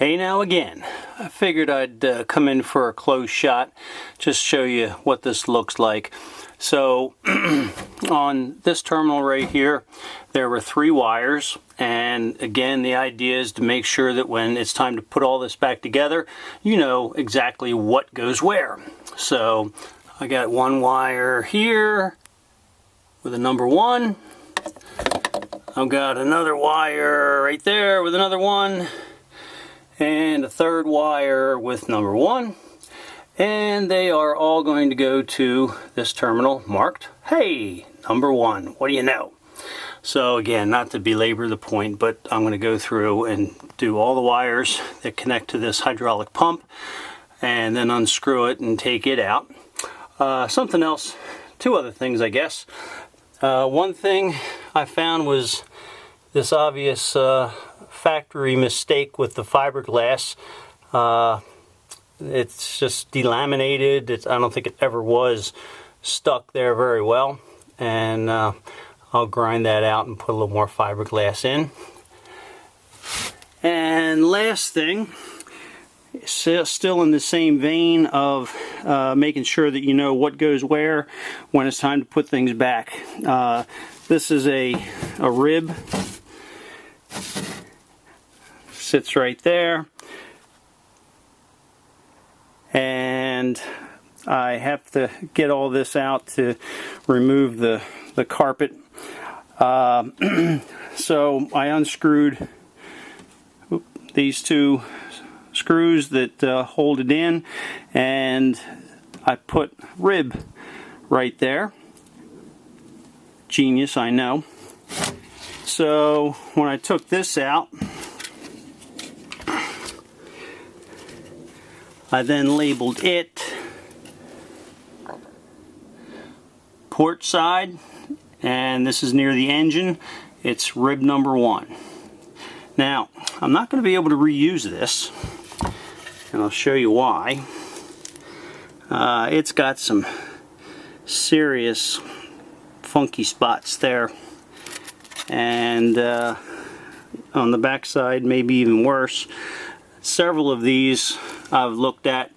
Hey now again, I figured I'd come in for a close shot, just show you what this looks like. So on this terminal right here, there were 3 wires, and again the idea is to make sure that when it's time to put all this back together, you know exactly what goes where. So I got 1 wire here with a number 1. I've got another wire right there with another 1. And a 3rd wire with number 1, and they are all going to go to this terminal marked, hey, number 1, what do you know? So again, not to belabor the point, but I'm going to go through and do all the wires that connect to this hydraulic pump and then unscrew it and take it out. Something else, 2 other things I guess. One thing I found was this obvious factory mistake with the fiberglass. It's just delaminated. I don't think it ever was stuck there very well, and I'll grind that out and put a little more fiberglass in. And last thing, still in the same vein of making sure that you know what goes where when it's time to put things back. This is a rib. Sits right there, and I have to get all this out to remove the carpet. So I unscrewed these 2 screws that hold it in, and I put rib right there. Genius, I know. So when I took this out, I then labeled it port side, and this is near the engine. It's rib number 1. Now, I'm not going to be able to reuse this, and I'll show you why. It's got some serious funky spots there, and on the back side maybe even worse. Several of these I've looked at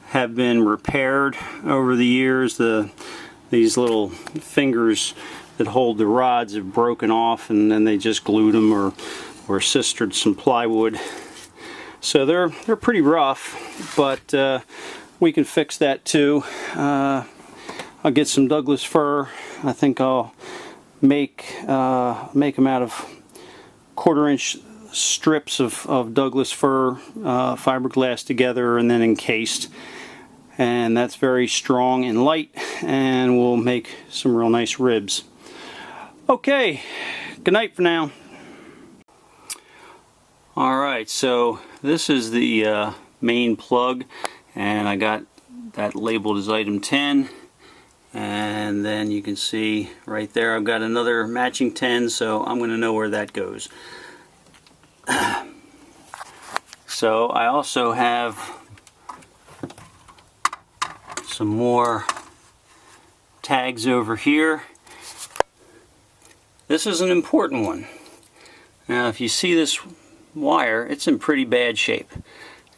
have been repaired over the years. These little fingers that hold the rods have broken off, and then they just glued them or sistered some plywood. So they're pretty rough, but we can fix that too. I'll get some Douglas fir. I think I'll make them out of 1/4-inch strips of Douglas fir fiberglass together and then encased, and that's very strong and light, and we'll make some real nice ribs. Okay, good night for now. Alright, so this is the main plug, and I got that labeled as item 10, and then you can see right there I've got another matching 10, so I'm going to know where that goes. So I also have some more tags over here. This is an important one. Now if you see this wire, it's in pretty bad shape,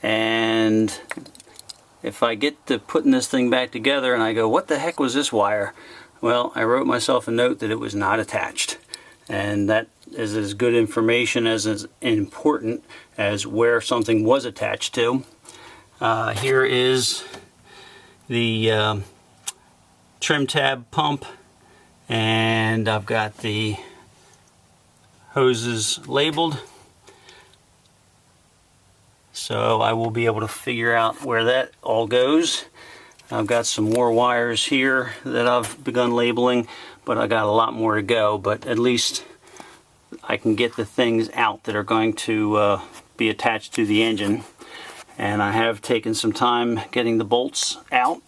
and if I get to putting this thing back together and I go, what the heck was this wire? Well, I wrote myself a note that it was not attached, and that is as good information as important as where something was attached to. Here is the trim tab pump, and I've got the hoses labeled, so I will be able to figure out where that all goes. I've got some more wires here that I've begun labeling, but I got a lot more to go, but at least I can get the things out that are going to be attached to the engine. And I have taken some time getting the bolts out.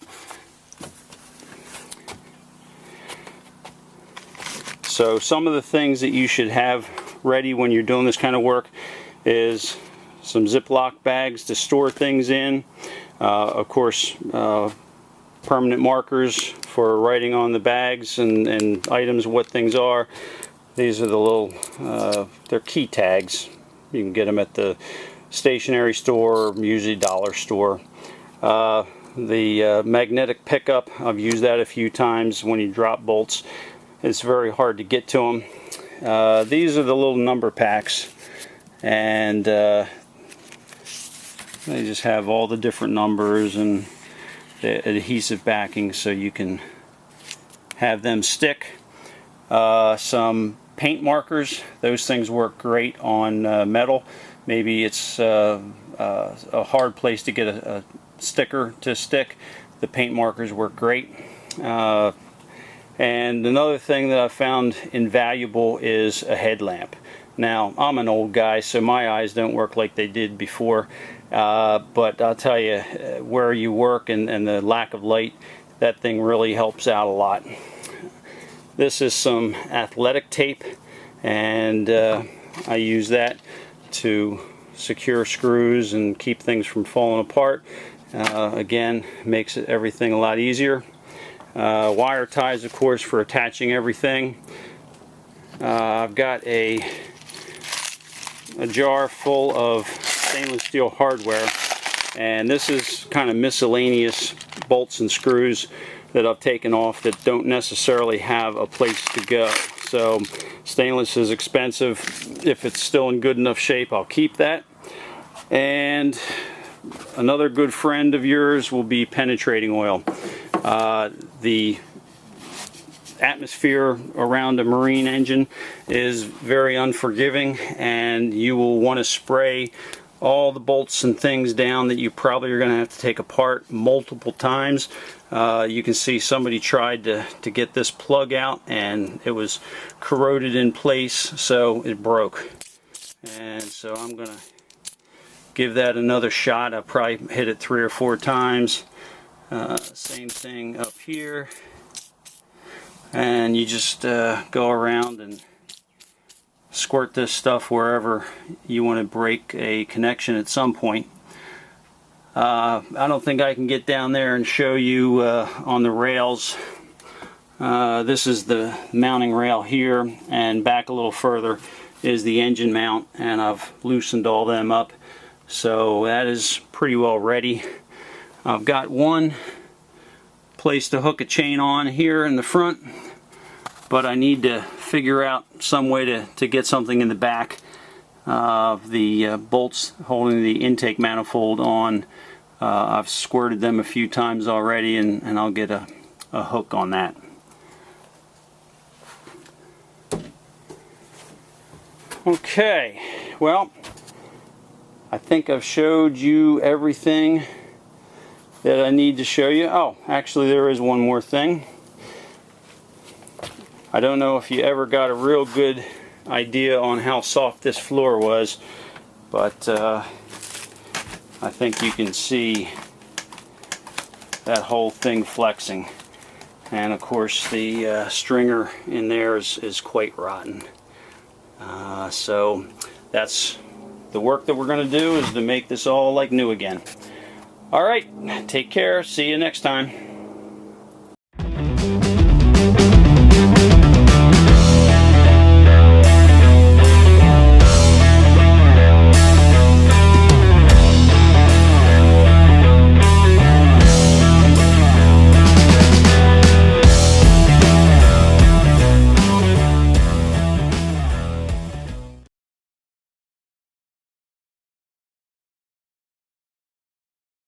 So some of the things that you should have ready when you're doing this kind of work is some Ziploc bags to store things in. Of course, permanent markers for writing on the bags and items, what things are. These are the little, they're key tags. You can get them at the stationery store, usually dollar store. The magnetic pickup, I've used that a few times when you drop bolts. It's very hard to get to them. These are the little number packs, and they just have all the different numbers and the adhesive backing so you can have them stick. Some paint markers, those things work great on metal. Maybe it's a hard place to get a sticker to stick. The paint markers work great. And another thing that I found invaluable is a headlamp. Now, I'm an old guy, so my eyes don't work like they did before, but I'll tell you, where you work and the lack of light, that thing really helps out a lot. This is some athletic tape, and I use that to secure screws and keep things from falling apart. Again, makes everything a lot easier. Wire ties, of course, for attaching everything. I've got a jar full of stainless steel hardware, and this is kind of miscellaneous bolts and screws that I've taken off that don't necessarily have a place to go. So stainless is expensive. If it's still in good enough shape, I'll keep that. And another good friend of yours will be penetrating oil. The atmosphere around a marine engine is very unforgiving, and you will want to spray all the bolts and things down that you probably are going to have to take apart multiple times. You can see somebody tried to get this plug out, and it was corroded in place, so it broke. And so I'm going to give that another shot. I probably hit it 3 or 4 times. Same thing up here, and you just go around and squirt this stuff wherever you want to break a connection at some point. I don't think I can get down there and show you on the rails. This is the mounting rail here, and back a little further is the engine mount, and I've loosened all them up, so that is pretty well ready. I've got one place to hook a chain on here in the front, but I need to figure out some way to get something in the back of the bolts holding the intake manifold on. I've squirted them a few times already, and I'll get a hook on that. Okay, well, I think I've showed you everything that I need to show you. Oh, actually there is one more thing. I don't know if you ever got a real good idea on how soft this floor was, but I think you can see that whole thing flexing. And of course the stringer in there is quite rotten. So that's the work that we're going to do, is to make this all like new again. Alright, take care, see you next time.